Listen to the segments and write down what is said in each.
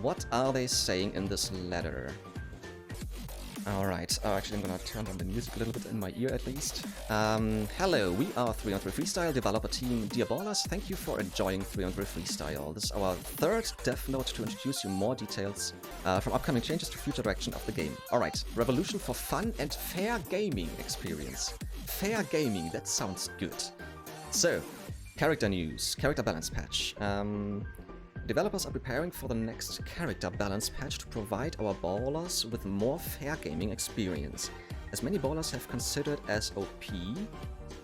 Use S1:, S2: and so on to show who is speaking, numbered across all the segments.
S1: what are they saying in this letter? Alright, actually I'm gonna turn on the music a little bit in my ear at least. Hello, we are 3on3 Freestyle developer team. Dear ballers, thank you for enjoying 3on3 Freestyle. This is our third dev note to introduce you more details from upcoming changes to future direction of the game. Alright, revolution for fun and fair gaming experience. Fair gaming, that sounds good. So, character news, character balance patch. Developers are preparing for the next character balance patch to provide our ballers with more fair gaming experience. As many ballers have considered as OP,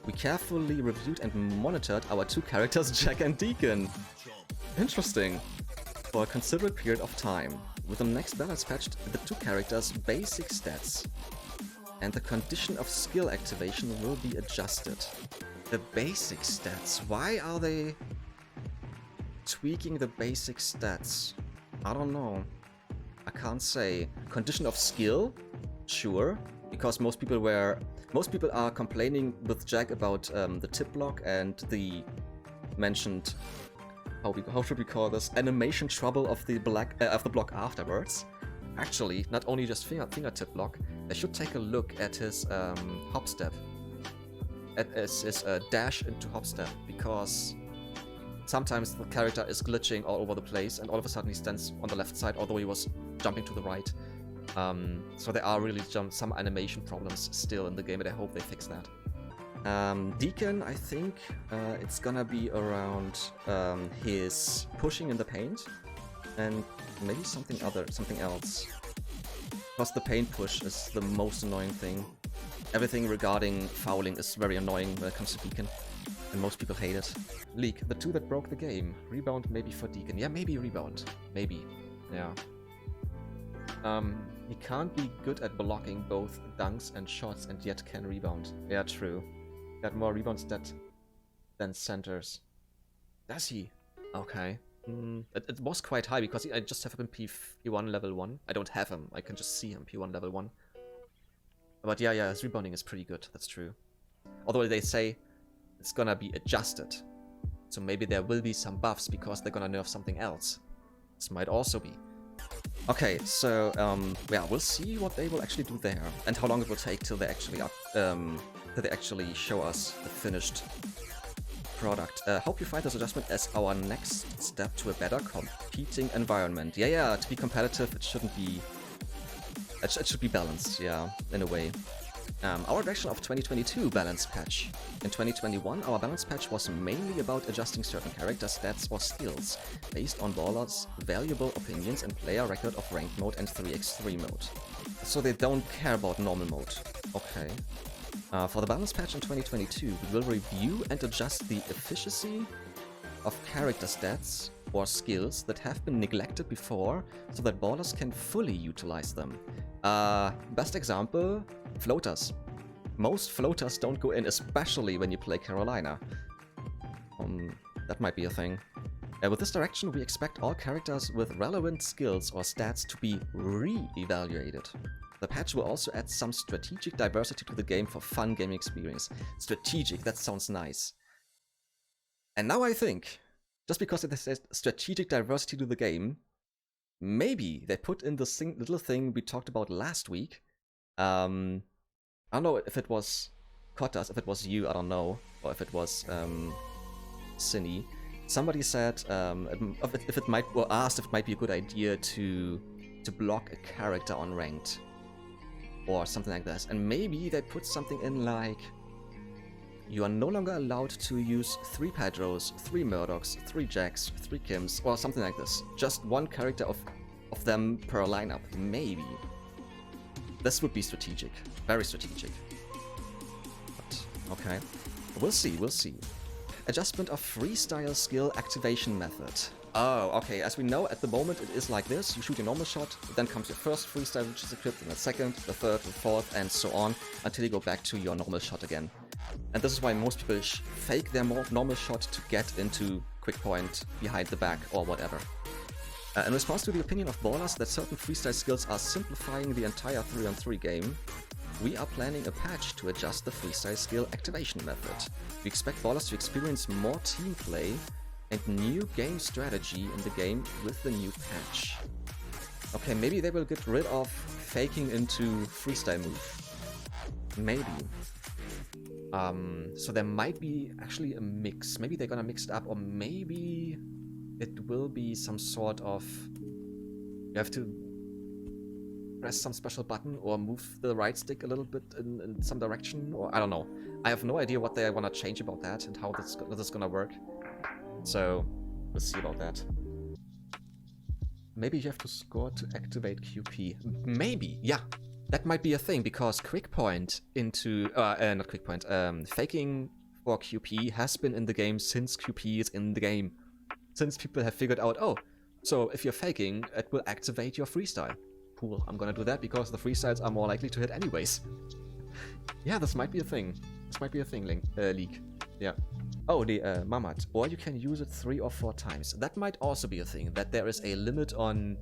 S1: we carefully reviewed and monitored our two characters, Jack and Deacon. Interesting. For a considerable period of time. With the next balance patch, the two characters' basic stats and the condition of skill activation will be adjusted. The basic stats, why are they tweaking the basic stats? I don't know. I can't say. Condition of skill? Sure. Because most people are complaining with Jack about the tip block and the mentioned, how should we call this, animation trouble of the block afterwards. Actually, not only just fingertip block, they should take a look at his hop step, at his dash into hop step, because sometimes the character is glitching all over the place and all of a sudden he stands on the left side although he was jumping to the right. So there are really some animation problems still in the game, and I hope they fix that. Deacon, I think it's gonna be around his pushing in the paint and maybe something else. Because the paint push is the most annoying thing. Everything regarding fouling is very annoying when it comes to Deacon. And most people hate it. Leak, the two that broke the game. Rebound maybe for Deacon. Yeah, maybe rebound. Maybe. Yeah. He can't be good at blocking both dunks and shots and yet can rebound. Yeah, true. Got more rebounds than centers. Does he? Okay. It was quite high because I just have him P1 level 1. I don't have him. I can just see him P1 level 1. But yeah, his rebounding is pretty good. That's true. Although they say it's gonna be adjusted. So maybe there will be some buffs because they're gonna nerf something else. This might also be. Okay, so yeah, we'll see what they will actually do there and how long it will take till they actually show us the finished product. Hope you find this adjustment as our next step to a better competing environment. Yeah, to be competitive, it shouldn't be. It should be balanced, yeah, in a way. Our direction of 2022 balance patch. In 2021, our balance patch was mainly about adjusting certain character stats or skills based on ballers' valuable opinions and player record of ranked mode and 3x3 mode. So they don't care about normal mode. Okay. For the balance patch in 2022, we will review and adjust the efficiency of character stats or skills that have been neglected before so that ballers can fully utilize them. Best example, floaters. Most floaters don't go in, especially when you play Carolina. That might be a thing. With this direction, we expect all characters with relevant skills or stats to be re-evaluated. The patch will also add some strategic diversity to the game for fun gaming experience. Strategic, that sounds nice. And now I think, just because it says strategic diversity to the game, maybe they put in this little thing we talked about last week. I don't know if it was Kotas, if it was you, I don't know, or if it was Cine. Somebody said if it might, or asked if it might be a good idea to block a character on ranked, or something like this. And maybe they put something in like, you are no longer allowed to use 3 Pedros, 3 Murdochs, 3 Jacks, 3 Kims, or something like this. Just one character of them per lineup, maybe. This would be strategic, very strategic. But, okay, we'll see. Adjustment of freestyle skill activation method. Oh, okay, as we know, at the moment it is like this. You shoot your normal shot, then comes your first freestyle which is equipped, and the second, the third, the fourth, and so on, until you go back to your normal shot again. And this is why most people fake their normal shot to get into quick point, behind the back, or whatever. In response to the opinion of ballers that certain freestyle skills are simplifying the entire 3on3 game, we are planning a patch to adjust the freestyle skill activation method. We expect ballers to experience more team play and new game strategy in the game with the new patch. Okay, maybe they will get rid of faking into freestyle move. Maybe. So there might be actually a mix. Maybe they're gonna mix it up, or maybe it will be some sort of... You have to press some special button or move the right stick a little bit in some direction, or I don't know. I have no idea what they want to change about that and how this is gonna work. So, we'll see about that. Maybe you have to score to activate QP. Maybe, yeah. That might be a thing, because quick point into... not quick point. Faking for QP has been in the game since QP is in the game. Since people have figured out, oh, so if you're faking, it will activate your freestyle. Cool, I'm gonna do that because the freestyles are more likely to hit anyways. Yeah, this might be a thing. This might be a thing, League. Yeah. Oh, the Mamad. Or you can use it 3 or 4 times. That might also be a thing, that there is a limit on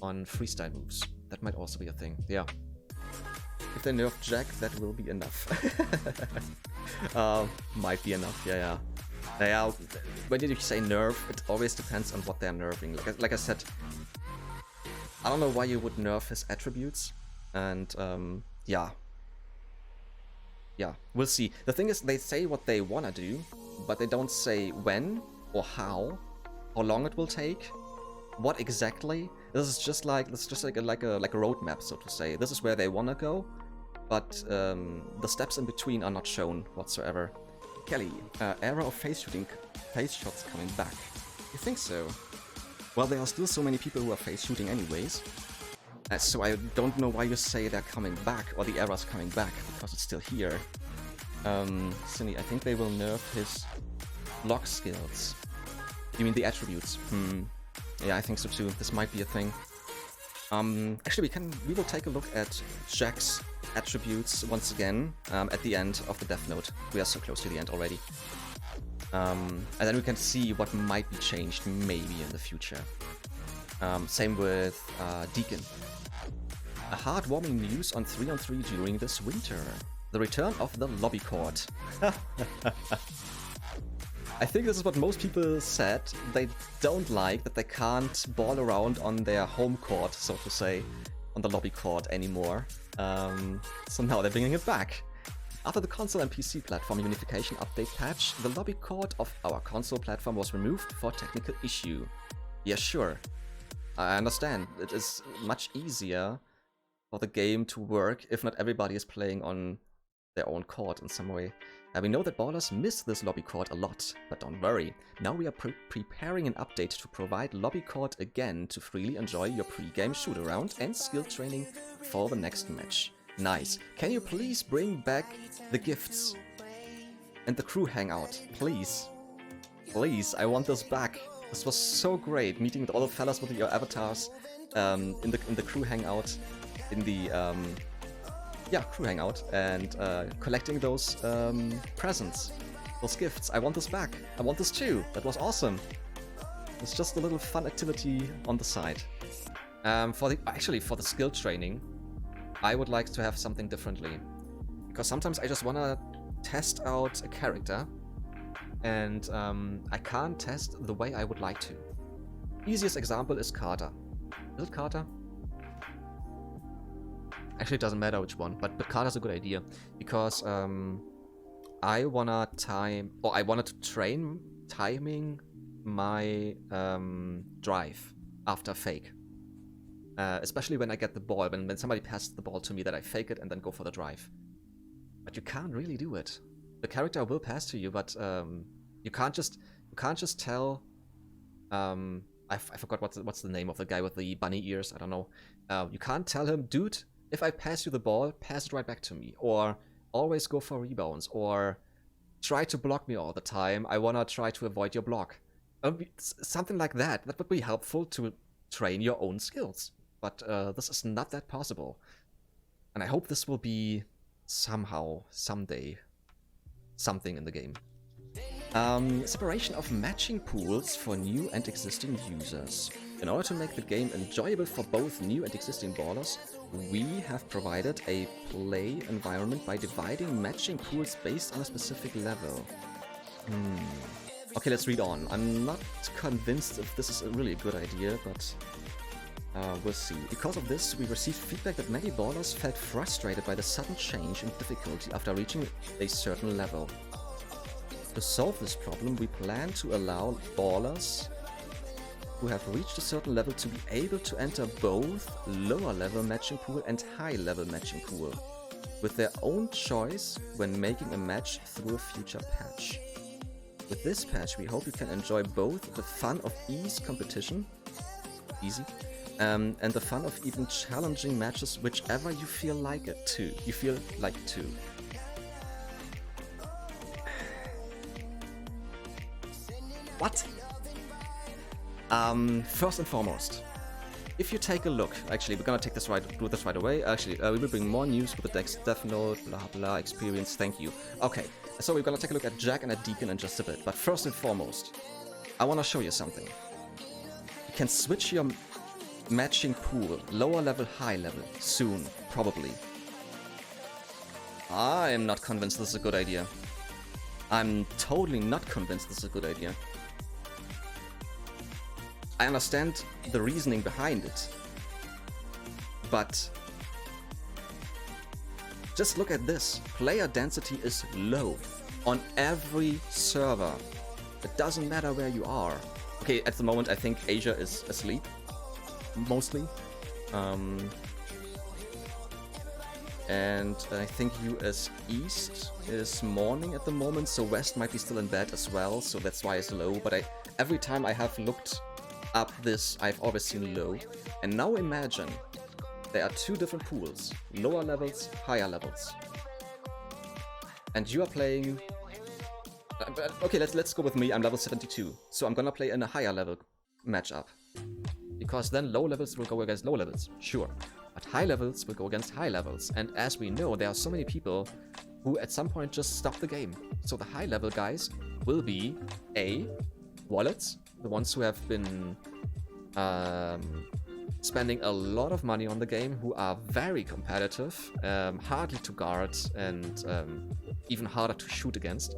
S1: freestyle moves. That might also be a thing, yeah. If they nerf Jack, that will be enough. Might be enough, yeah. Yeah, when you say nerf, it always depends on what they're nerfing. Like I said, I don't know why you would nerf his attributes, and yeah, we'll see. The thing is, they say what they wanna do, but they don't say when or how long it will take, what exactly. This is just like a roadmap, so to say. This is where they wanna go, but the steps in between are not shown whatsoever. Kelly, era of face shots coming back. You think so? Well, there are still so many people who are face shooting anyways. So I don't know why you say they're coming back, or the era's coming back, because it's still here. Cindy, I think they will nerf his block skills. You mean the attributes? Yeah, I think so too. This might be a thing. Actually, we will take a look at Jack's attributes once again at the end of the Death Note. We are so close to the end already. And then we can see what might be changed maybe in the future. Same with Deacon. A heartwarming news on 3on3 during this winter. The return of the lobby court. I think this is what most people said. They don't like that they can't ball around on their home court, so to say, on the lobby court anymore. So now they're bringing it back. After the console and PC platform unification update patch, the lobby court of our console platform was removed for technical issue. Yeah, sure. I understand. It is much easier for the game to work if not everybody is playing on their own court in some way. We know that ballers miss this lobby court a lot, but don't worry. Now we are preparing an update to provide lobby court again to freely enjoy your pre-game shoot-around and skill training for the next match. Nice. Can you please bring back the gifts and the crew hangout? Please. Please, I want this back. This was so great, meeting with all the fellas with your avatars in the crew hangout, in the crew hangout, and collecting those presents, those gifts. I want this back. I want this too. That was awesome. It's just a little fun activity on the side. For the skill training, I would like to have something differently, because sometimes I just wanna test out a character, and I can't test the way I would like to. Easiest example is Carter. Is it Carter? Actually, it doesn't matter which one, but Carter's a good idea, because I wanted to train timing my drive after fake. Especially when I get the ball, when somebody passes the ball to me, that I fake it and then go for the drive. But you can't really do it. The character will pass to you, but you can't just tell. I forgot what's the name of the guy with the bunny ears. I don't know. You can't tell him, dude, if I pass you the ball, pass it right back to me, or always go for rebounds, or try to block me all the time. I wanna try to avoid your block. Something like that. That would be helpful to train your own skills. But this is not that possible. And I hope this will be somehow, someday, something in the game. Separation of matching pools for new and existing users. In order to make the game enjoyable for both new and existing ballers, we have provided a play environment by dividing matching pools based on a specific level. Okay, let's read on. I'm not convinced if this is really a good idea, but We'll see. Because of this, we received feedback that many ballers felt frustrated by the sudden change in difficulty after reaching a certain level. To solve this problem, we plan to allow ballers who have reached a certain level to be able to enter both lower level matching pool and high level matching pool with their own choice when making a match through a future patch. With this patch, we hope you can enjoy both the fun of easy competition, and the fun of even challenging matches, whichever you feel like it to. What? First and foremost, if you take a look, actually, we're gonna do this right away. Actually, we will bring more news with the decks, Death Note, blah blah, experience, thank you. Okay, so we're gonna take a look at Jack and at Deacon in just a bit, but first and foremost, I wanna show you something. You can switch your matching pool, lower level, high level, soon, probably. I'm not convinced this is a good idea. I'm totally not convinced this is a good idea. I understand the reasoning behind it, but just look at this. Player density is low on every server. It doesn't matter where you are. Okay, at the moment I think Asia is asleep, mostly. And I think US East is morning at the moment, so West might be still in bed as well, so that's why it's low. But every time I have looked up this, I've always seen low. And now imagine there are two different pools, lower levels, higher levels. And you are playing... Okay, let's go with me, I'm level 72. So I'm gonna play in a higher level matchup. Because then low levels will go against low levels, sure. But high levels will go against high levels. And as we know, there are so many people who at some point just stop the game. So the high level guys will be A, wallets, the ones who have been spending a lot of money on the game, who are very competitive, hardly to guard, and even harder to shoot against.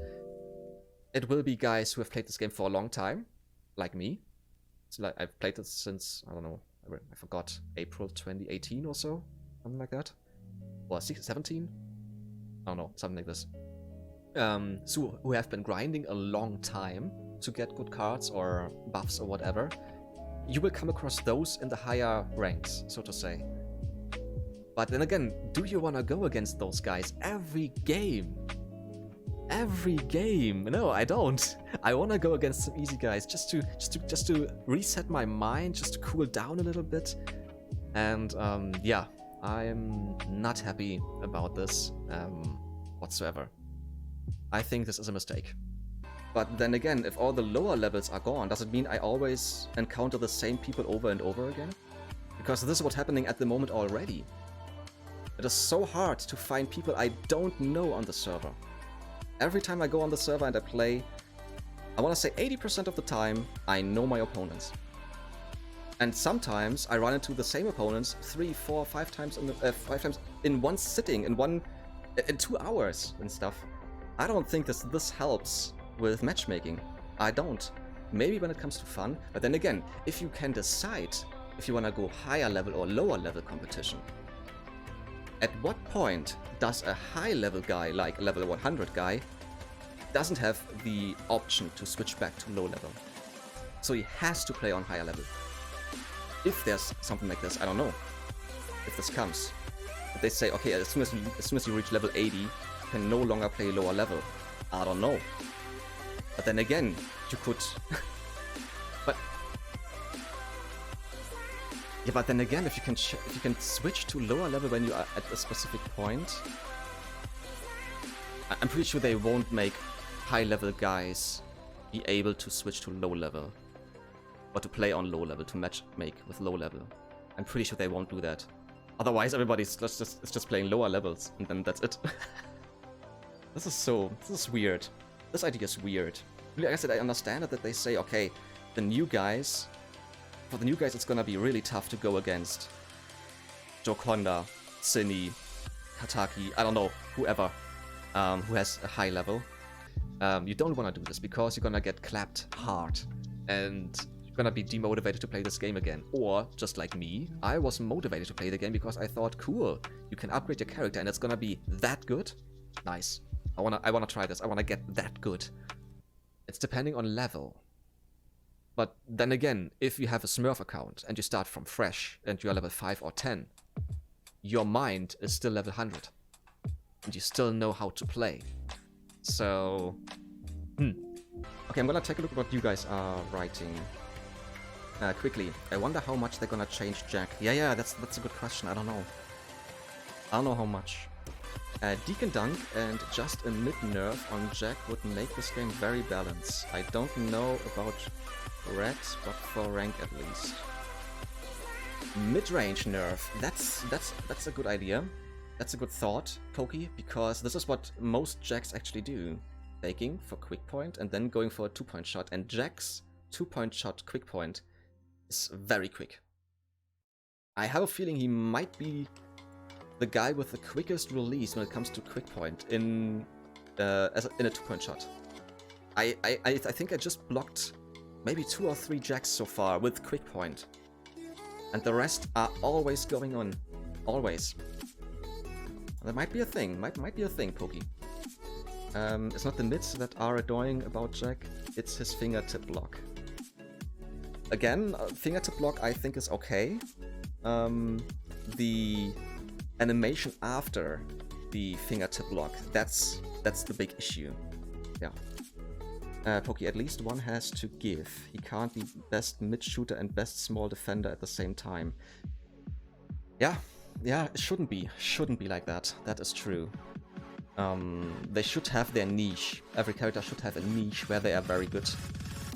S1: It will be guys who have played this game for a long time, like me. So like I've played this since, I don't know, I forgot, April 2018 or so, something like that. Or 17? I don't know, something like this. So who have been grinding a long time to get good cards or buffs or whatever. You will come across those in the higher ranks, so to say. But then again, do you want to go against those guys every game? Every game? No, I don't. I want to go against some easy guys just to reset my mind, just to cool down a little bit. And yeah, I'm not happy about this whatsoever. I think this is a mistake. But then again, if all the lower levels are gone, does it mean I always encounter the same people over and over again? Because this is what's happening at the moment already. It is so hard to find people I don't know on the server. Every time I go on the server and I play, I want to say 80% of the time, I know my opponents. And sometimes I run into the same opponents 3, 4, 5 times in one sitting, in 2 hours and stuff. I don't think this helps with matchmaking. I don't. Maybe when it comes to fun, but then again, if you can decide if you want to go higher level or lower level competition, at what point does a high level guy, like a level 100 guy, doesn't have the option to switch back to low level? So he has to play on higher level. If there's something like this, I don't know. If this comes, if they say, okay, as soon as you reach level 80, you can no longer play lower level. I don't know. But then again, you could... But then again, if you can switch to lower level when you are at a specific point, I'm pretty sure they won't make high level guys be able to switch to low level, or to play on low level, to matchmake with low level. I'm pretty sure they won't do that. Otherwise, everybody's just playing lower levels, and then that's it. This is weird. This idea is weird. Like I said, I understand it that they say, okay, for the new guys, it's gonna be really tough to go against Jokonda, Cine, Kataki, I don't know, whoever, who has a high level. You don't want to do this because you're gonna get clapped hard, and gonna be demotivated to play this game again. Or, just like me, I was motivated to play the game because I thought, cool, you can upgrade your character and it's gonna be that good? Nice. I wanna try this. I wanna get that good. It's depending on level. But then again, if you have a Smurf account and you start from fresh and you're level 5 or 10, your mind is still level 100. And you still know how to play. So, Okay, I'm gonna take a look at what you guys are writing. Quickly. I wonder how much they're gonna change Jack. Yeah, that's a good question. I don't know. I don't know how much. Deacon Dunk and just a mid-nerf on Jack would make this game very balanced. I don't know about red, but for rank at least. Mid-range nerf. That's a good idea. That's a good thought, Pokey, because this is what most Jacks actually do. Faking for quick point and then going for a 2-point shot. And Jack's 2-point shot quick point is very quick. I have a feeling he might be the guy with the quickest release when it comes to quick point in a 2-point shot. I think I just blocked maybe 2 or 3 Jacks so far with quick point. And the rest are always going on. Always. That might be a thing. Might be a thing, Pokey. It's not the mids that are annoying about Jack, it's his fingertip block. Again, fingertip block I think is okay. The animation after the fingertip block, that's the big issue. Yeah. Pokey, at least one has to give. He can't be best mid shooter and best small defender at the same time. Yeah, it shouldn't be. Shouldn't be like that. That is true. They should have their niche. Every character should have a niche where they are very good.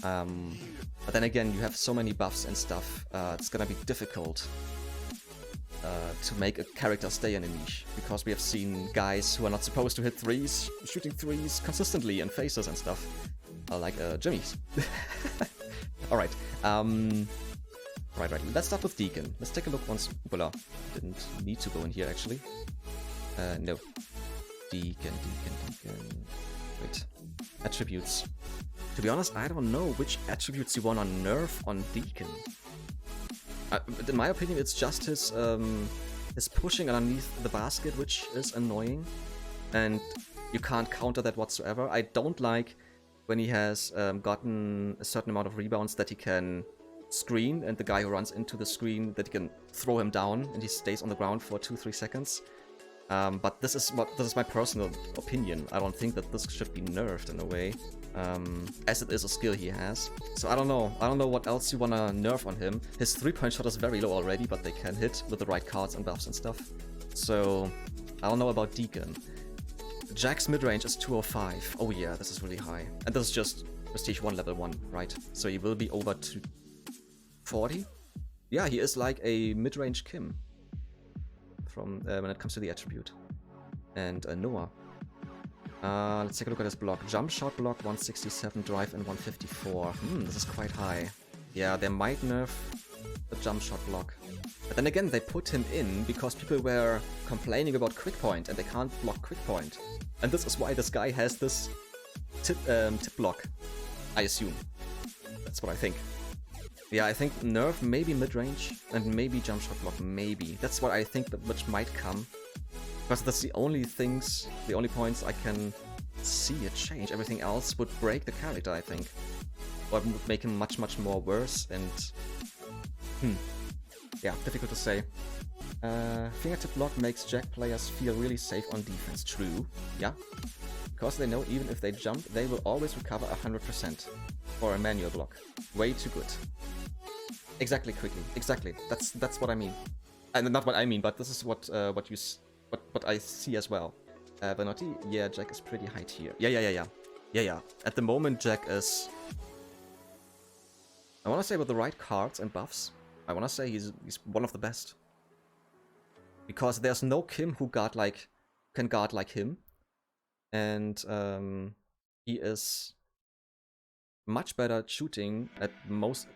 S1: But then again, you have so many buffs and stuff, it's gonna be difficult to make a character stay in a niche. Because we have seen guys who are not supposed to hit threes, shooting threes consistently in faces and stuff. Like Jimmy's. Alright. Right. Let's start with Deacon. Let's take a look once... Well, didn't need to go in here, actually. No. Deacon. Wait. Attributes. To be honest, I don't know which attributes you want to nerf on Deacon. In my opinion, it's just his pushing underneath the basket, which is annoying. And you can't counter that whatsoever. I don't like when he has gotten a certain amount of rebounds that he can screen, and the guy who runs into the screen, that he can throw him down and he stays on the ground for 2-3 seconds. But this is my personal opinion. I don't think that this should be nerfed in a way, as it is a skill he has. So I don't know what else you wanna nerf on him. His 3-point shot is very low already, but they can hit with the right cards and buffs and stuff. So I don't know about Deacon. Jack's mid-range is 205. Oh yeah, this is really high. And this is just Prestige 1 level 1, right? So he will be over to 40? Yeah, he is like a mid-range Kim. From when it comes to the attribute. And Noah. Let's take a look at his block. Jump shot block 167, drive in 154. This is quite high. Yeah, they might nerf the jump shot block. But then again, they put him in because people were complaining about quick point and they can't block quick point. And this is why this guy has this tip block, I assume. That's what I think. Yeah, I think nerf maybe mid-range and maybe jump shot block, maybe. That's what I think that which might come. Because that's the only points I can see it change. Everything else would break the character, I think. Or it would make him much more worse and... Yeah, difficult to say. Fingertip block makes Jack players feel really safe on defense. True, yeah. Because they know even if they jump, they will always recover 100%. For a manual block. Way too good. Exactly, quickly. Exactly. That's what I mean. And not what I mean, but this is what I see as well. Benotti, yeah, Jack is pretty high tier. Yeah. At the moment, Jack is... I want to say with the right cards and buffs, I want to say he's one of the best. Because there's no Kim who can guard like him. And he is much better at shooting at most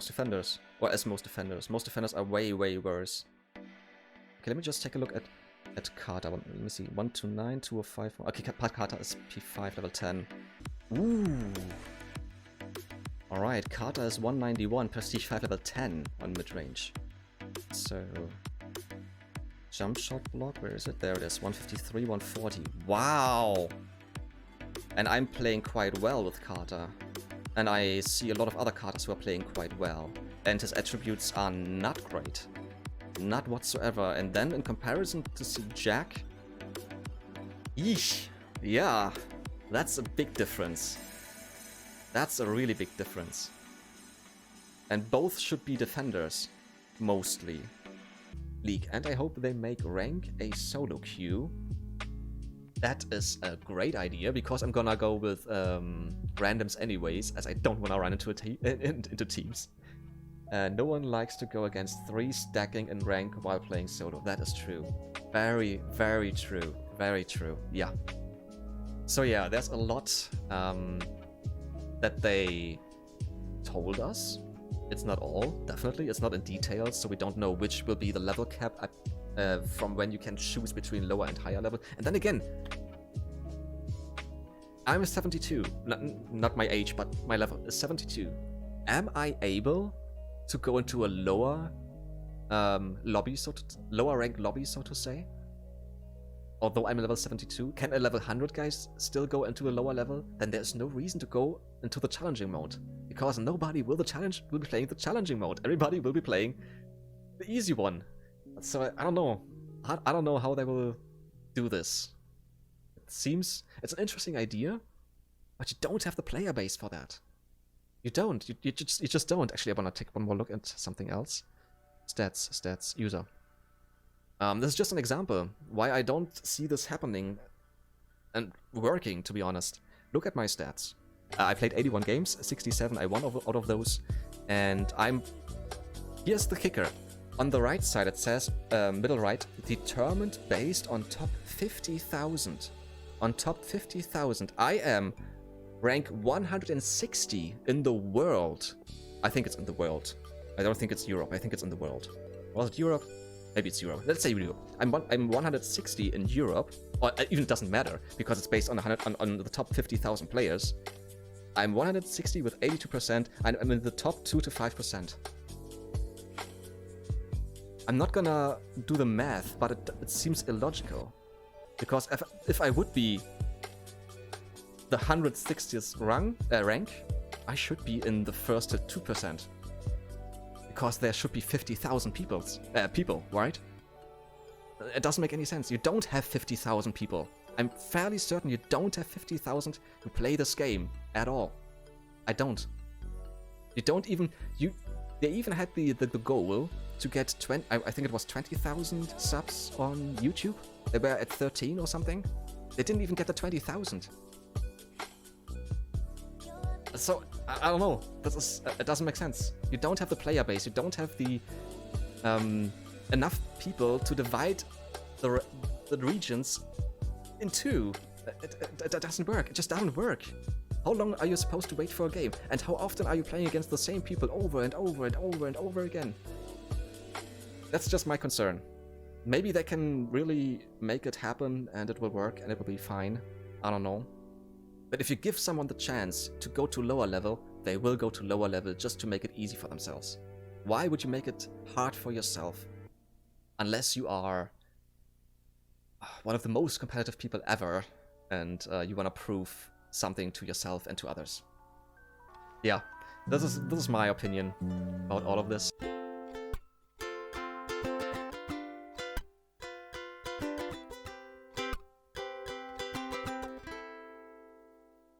S1: defenders. Or as most defenders. Most defenders are way worse. Okay, let me just take a look at Carter. Let me see. 129, 205. Okay, Pat Carter is P5 level 10. Ooh. Alright, Carter is 191, Prestige 5 level 10 on mid-range. So... Jump shot block, where is it? There it is, 153, 140. Wow! And I'm playing quite well with Carter. And I see a lot of other Carters who are playing quite well. And his attributes are not great. Not whatsoever. And then in comparison to see Jack... Yeesh! Yeah, that's a big difference. That's a really big difference. And both should be defenders, mostly. League. And I hope they make rank a solo queue. That is a great idea, because I'm gonna go with randoms anyways, as I don't want to run into into teams. No one likes to go against 3 stacking in rank while playing solo. That is true. Very, very true. Very true. Yeah. So yeah, there's a lot that they told us. It's not all, definitely. It's not in detail, so we don't know which will be the level cap from when you can choose between lower and higher level. And then again, I'm 72. Not my age, but my level is 72. Am I able to go into a lower lobby, lower rank lobby, so to say? Although I'm level 72, can a level 100 guys still go into a lower level? Then there's no reason to go into the challenging mode, because nobody will be playing the challenging mode. Everybody will be playing the easy one. So I don't know. I don't know how they will do this. It seems it's an interesting idea, but you don't have the player base for that. You don't. You just don't. Actually, I want to take one more look at something else. Stats, user. This is just an example why I don't see this happening and working, to be honest. Look at my stats. I played 81 games, 67 I won out of those, and here's the kicker. On the right side it says, middle right, determined based on top 50,000. On top 50,000. I am rank 160 in the world. I think it's in the world. I don't think it's Europe. I think it's in the world. Was it Europe? Maybe it's Europe. Let's say Europe. I'm 160 in Europe, or even doesn't matter because it's based on the top 50,000 players. I'm 160 with 82%. I'm in the top 2 to 5%. I'm not gonna do the math, but it seems illogical, because if I would be the 160th rank, I should be in the first 2%. Because there should be 50,000 people, right? It doesn't make any sense. You don't have 50,000 people. I'm fairly certain you don't have 50,000 who play this game at all. I don't. You don't even... They even had the goal to get 20... I think it was 20,000 subs on YouTube. They were at 13 or something. They didn't even get the 20,000. So, I don't know. It doesn't make sense. You don't have the player base. You don't have the enough people to divide the regions in two. It doesn't work. It just doesn't work. How long are you supposed to wait for a game? And how often are you playing against the same people over and over and over and over again? That's just my concern. Maybe they can really make it happen and it will work and it will be fine. I don't know. But if you give someone the chance to go to lower level, they will go to lower level just to make it easy for themselves. Why would you make it hard for yourself? Unless you are one of the most competitive people ever and you want to prove something to yourself and to others. Yeah, this is my opinion about all of this.